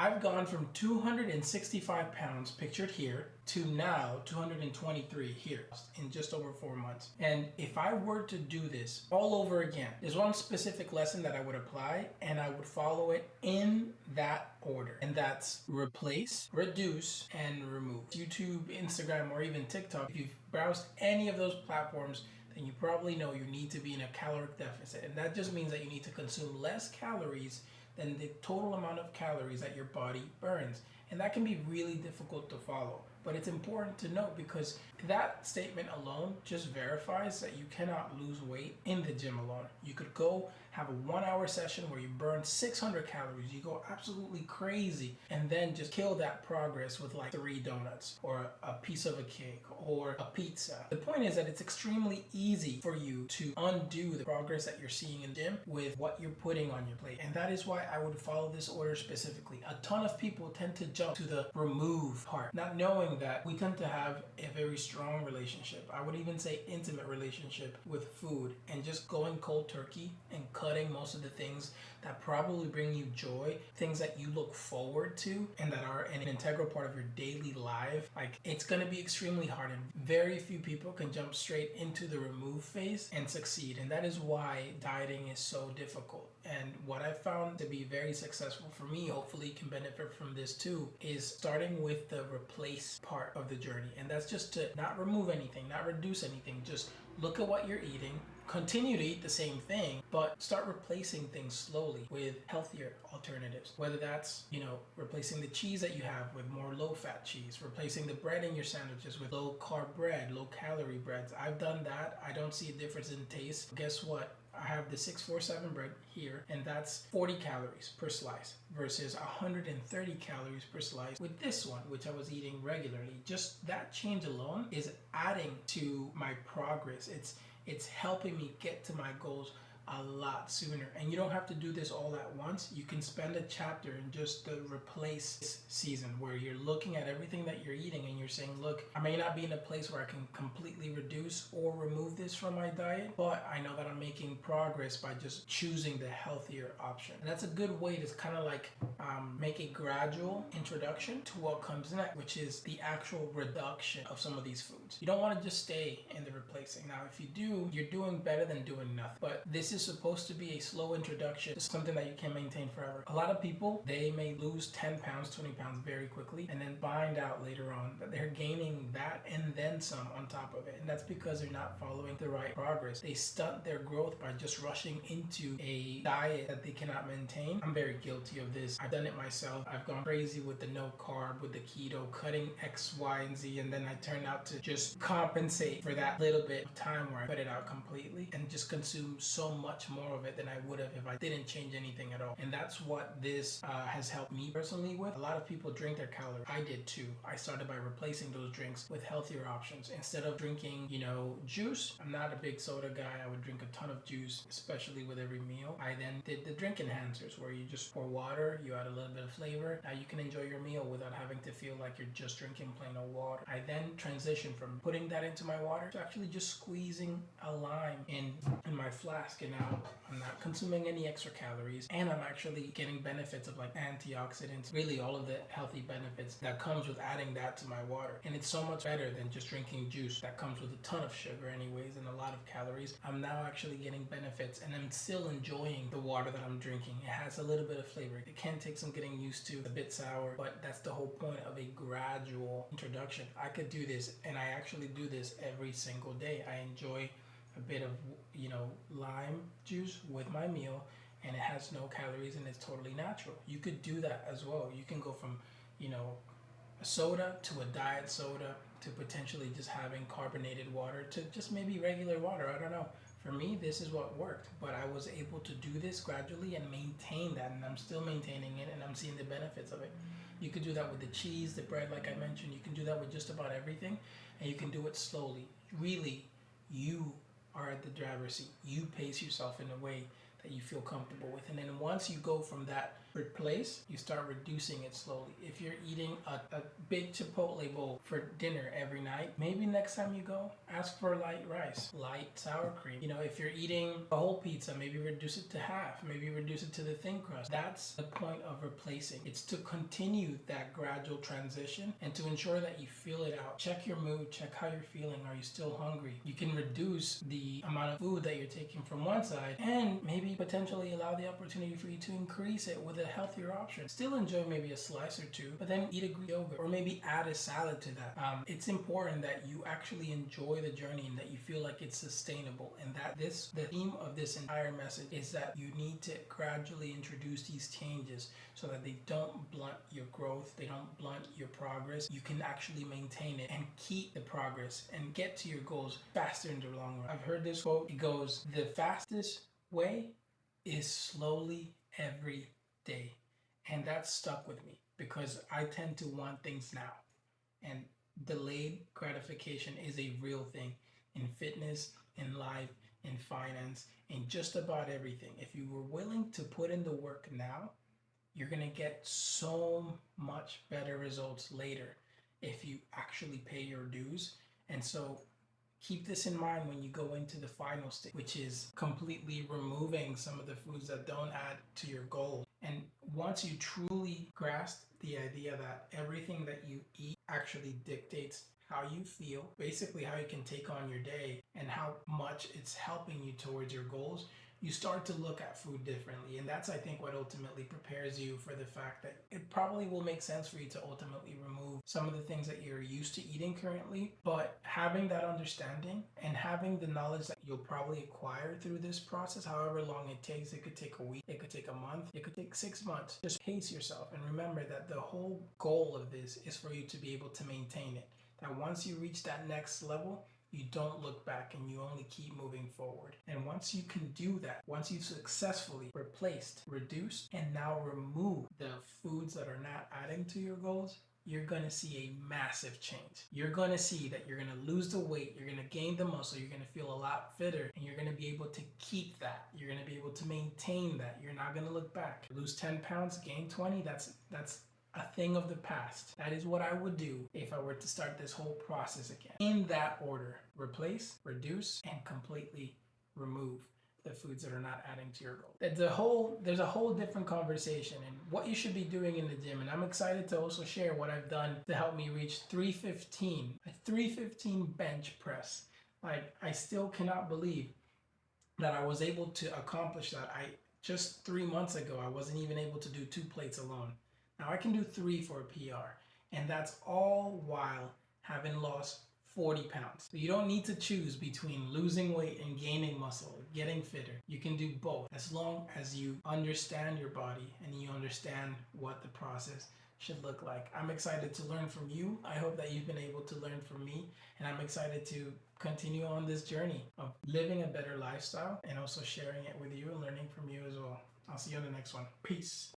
I've gone from 265 pounds, pictured here, to now 223 here in just over 4 months. And if I were to do this all over again, there's one specific lesson that I would apply, and I would follow it in that order. And that's replace, reduce, and remove. YouTube, Instagram, or even TikTok, if you've browsed any of those platforms, then you probably know you need to be in a caloric deficit. And that just means that you need to consume less calories than the total amount of calories that your body burns. And that can be really difficult to follow. But it's important to note, because that statement alone just verifies that you cannot lose weight in the gym alone. You could go have a 1 hour session where you burn 600 calories, you go absolutely crazy, and then just kill that progress with like 3 donuts or a piece of a cake or a pizza. The point is that it's extremely easy for you to undo the progress that you're seeing in the gym with what you're putting on your plate. And that is why I would follow this order specifically. A ton of people tend to jump to the remove part, not knowing that we tend to have a very strong relationship, I would even say intimate relationship, with food, and just going cold turkey and cutting most of the things that probably bring you joy, things that you look forward to and that are an integral part of your daily life, like, it's going to be extremely hard, and very few people can jump straight into the remove phase and succeed. And that is why dieting is so difficult. And what I found to be very successful for me, hopefully you can benefit from this too, is starting with the replace part of the journey. And that's just to not remove anything, not reduce anything, just look at what you're eating, continue to eat the same thing, but start replacing things slowly with healthier alternatives. Whether that's, replacing the cheese that you have with more low-fat cheese, replacing the bread in your sandwiches with low-carb bread, low-calorie breads. I've done that. I don't see a difference in taste. Guess what? I have the 647 bread here, and that's 40 calories per slice versus 130 calories per slice with this one, which I was eating regularly. Just that change alone is adding to my progress. It's helping me get to my goals a lot sooner. And you don't have to do this all at once. You can spend a chapter in just the replace season, where you're looking at everything that you're eating and you're saying, look, I may not be in a place where I can completely reduce or remove this from my diet, but I know that I'm making progress by just choosing the healthier option. And that's a good way to kind of like make a gradual introduction to what comes next, which is the actual reduction of some of these foods. You don't want to just stay in the replacing. Now, if you do, you're doing better than doing nothing. But this is supposed to be a slow introduction to something that you can maintain forever. A lot of people, they may lose 10 pounds, 20 pounds very quickly, and then find out later on that they're gaining that and then some on top of it. And that's because they're not following the right progress. They stunt their growth by just rushing into a diet that they cannot maintain. I'm very guilty of this. I've done it myself. I've gone crazy with the no carb, with the keto, cutting X, Y, and Z, and then I turned out to just compensate for that little bit of time where I cut it out completely and just consume so much more of it than I would have if I didn't change anything at all. And that's what this has helped me personally with. A lot of people drink their calories. I did too. I started by replacing those drinks with healthier options. Instead of drinking, juice, I'm not a big soda guy. I would drink a ton of juice, especially with every meal. I then did the drink enhancers, where you just pour water, you add a little bit of flavor. Now you can enjoy your meal without having to feel like you're just drinking plain old water. I then transitioned from putting that into my water to actually just squeezing a lime in my flask, and now I'm not consuming any extra calories, and I'm actually getting benefits of like antioxidants, really all of the healthy benefits that comes with adding that to my water. And it's so much better than just drinking juice that comes with a ton of sugar anyways and a lot of calories. I'm now actually getting benefits, and I'm still enjoying the water that I'm drinking. It has a little bit of flavor. It can take some getting used to, a bit sour, but that's the whole point of a gradual introduction. I could do this, and I actually do this every single day. I enjoy a bit of lime juice with my meal, and it has no calories and it's totally natural. You could do that as well. You can go from a soda to a diet soda to potentially just having carbonated water to just maybe regular water. I don't know. For me, this is what worked, but I was able to do this gradually and maintain that, and I'm still maintaining it, and I'm seeing the benefits of it. You could do that with the cheese, the bread, like I mentioned. You can do that with just about everything, and you can do it slowly. Really, you are at the driver's seat. You pace yourself in a way that you feel comfortable with. And then once you go from that replace, you start reducing it slowly. If you're eating a big Chipotle bowl for dinner every night, maybe next time you go, ask for light rice, light sour cream. If you're eating a whole pizza, maybe reduce it to half, maybe reduce it to the thin crust. That's the point of replacing. It's to continue that gradual transition and to ensure that you feel it out. Check your mood, check how you're feeling. Are you still hungry? You can reduce the amount of food that you're taking from one side and maybe potentially allow the opportunity for you to increase it with a healthier option. Still enjoy maybe a slice or two, but then eat a Greek yogurt or maybe add a salad to that. It's important that you actually enjoy the journey and that you feel like it's sustainable, and that the theme of this entire message is that you need to gradually introduce these changes so that they don't blunt your growth, they don't blunt your progress. You can actually maintain it and keep the progress and get to your goals faster in the long run. I've heard this quote. It goes, the fastest way is slowly every day. And that stuck with me because I tend to want things now. And delayed gratification is a real thing in fitness, in life, in finance, in just about everything. If you were willing to put in the work now, you're going to get so much better results later if you actually pay your dues. And so keep this in mind when you go into the final stage, which is completely removing some of the foods that don't add to your goal. And once you truly grasp the idea that everything that you eat actually dictates how you feel, basically how you can take on your day and how much it's helping you towards your goals, you start to look at food differently. And that's, I think, what ultimately prepares you for the fact that it probably will make sense for you to ultimately remove some of the things that you're used to eating currently. But having that understanding and having the knowledge that you'll probably acquire through this process, however long it takes, it could take a week, it could take a month, it could take 6 months. Just pace yourself and remember that the whole goal of this is for you to be able to maintain it. That once you reach that next level, you don't look back and you only keep moving forward. And once you can do that, once you've successfully replaced, reduced, and now remove the foods that are not adding to your goals, you're going to see a massive change. You're going to see that you're going to lose the weight, you're going to gain the muscle, you're going to feel a lot fitter, and you're going to be able to keep that. You're going to be able to maintain that. You're not going to look back. Lose 10 pounds, gain 20, that's a thing of the past. That is what I would do if I were to start this whole process again. In that order: replace, reduce, and completely remove the foods that are not adding to your goal. There's a whole different conversation and what you should be doing in the gym. And I'm excited to also share what I've done to help me reach 315, a 315 bench press. Like, I still cannot believe that I was able to accomplish that. Just 3 months ago, I wasn't even able to do 2 plates alone. Now I can do 3 for a PR, and that's all while having lost 40 pounds. So you don't need to choose between losing weight and gaining muscle, getting fitter. You can do both as long as you understand your body and you understand what the process should look like. I'm excited to learn from you. I hope that you've been able to learn from me, and I'm excited to continue on this journey of living a better lifestyle and also sharing it with you and learning from you as well. I'll see you on the next one. Peace.